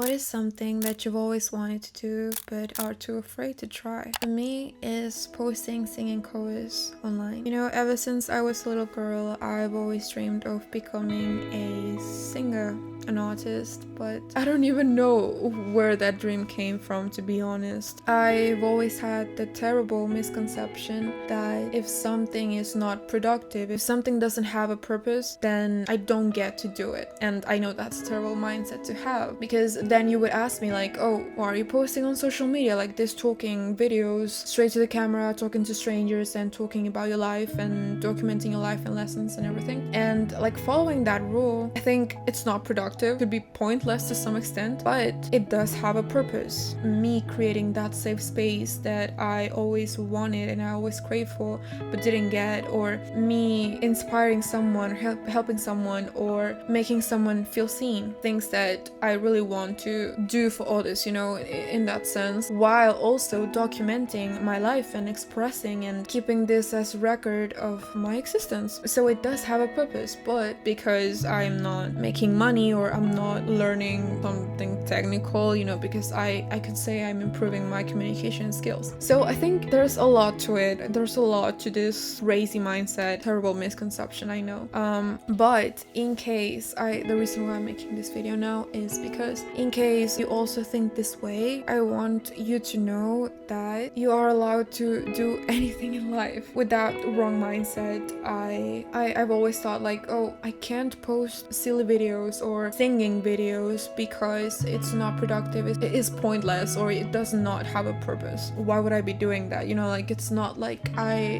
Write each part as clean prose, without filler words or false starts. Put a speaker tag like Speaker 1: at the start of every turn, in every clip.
Speaker 1: What is something that you've always wanted to do but are too afraid to try? For me, is posting singing covers online. You know, ever since I was a little girl, I've always dreamed of becoming a singer, an artist, but I don't even know where that dream came from, to be honest. I've always had the terrible misconception that if something is not productive, if something doesn't have a purpose, then I don't get to do it. And I know that's a terrible mindset to have, because then you would ask me like, oh, why are you posting on social media like this, talking videos straight to the camera, talking to strangers and talking about your life and documenting your life and lessons and everything? And like following that rule, I think it's not productive, could be pointless to some extent, but it does have a purpose. Me creating that safe space that I always wanted and I always craved for but didn't get, or me inspiring someone, helping someone, or making someone feel seen, things that I really want to do for others, you know, in that sense, while also documenting my life and expressing and keeping this as record of my existence. So it does have a purpose, but because I'm not making money or I'm not learning something technical, you know, because I could say I'm improving my communication skills. So I think there's a lot to it. There's a lot to this crazy mindset, terrible misconception, I know. But in case the reason why I'm making this video now is because in case you also think this way, I want you to know that you are allowed to do anything in life without wrong mindset. I've always thought like, oh, I can't post silly videos or singing videos because it's not productive, it is pointless, or it does not have a purpose. Why would I be doing that? You know, like it's not like I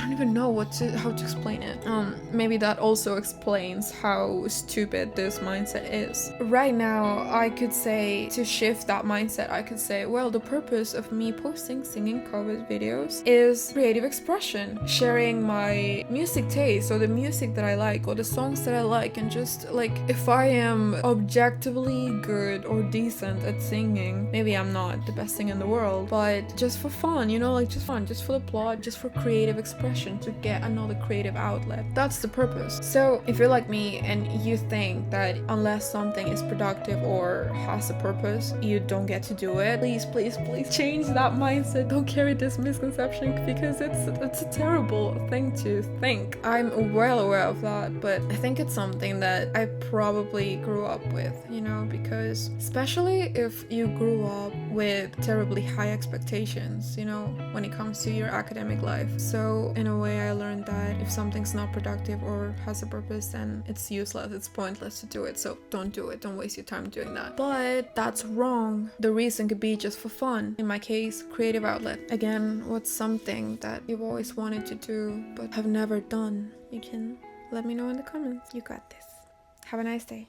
Speaker 1: don't even know how to explain it. Maybe that also explains how stupid this mindset is. Right now, I could say, to shift that mindset, I could say, well, the purpose of me posting singing cover videos is creative expression, sharing my music taste or the music that I like or the songs that I like, and just like, if I am objectively good or decent at singing, maybe I'm not the best thing in the world, but just for fun, you know, like just fun, just for the plot, just for creative expression, to get another creative outlet. That's the purpose. So if you're like me and you think that unless something is productive or has a purpose, you don't get to do it, please change that mindset. Don't carry this misconception, because it's a terrible thing to think. I'm well aware of that, but I think it's something that I probably grew up with, you know, because especially if you grew up with terribly high expectations, you know, when it comes to your academic life. So in a way, I learned that if something's not productive or has a purpose, then it's useless, it's pointless to do it. So don't do it, don't waste your time doing that. But that's wrong. The reason could be just for fun. In my case, creative outlet. Again, what's something that you've always wanted to do but have never done? You can let me know in the comments. You got this. Have a nice day.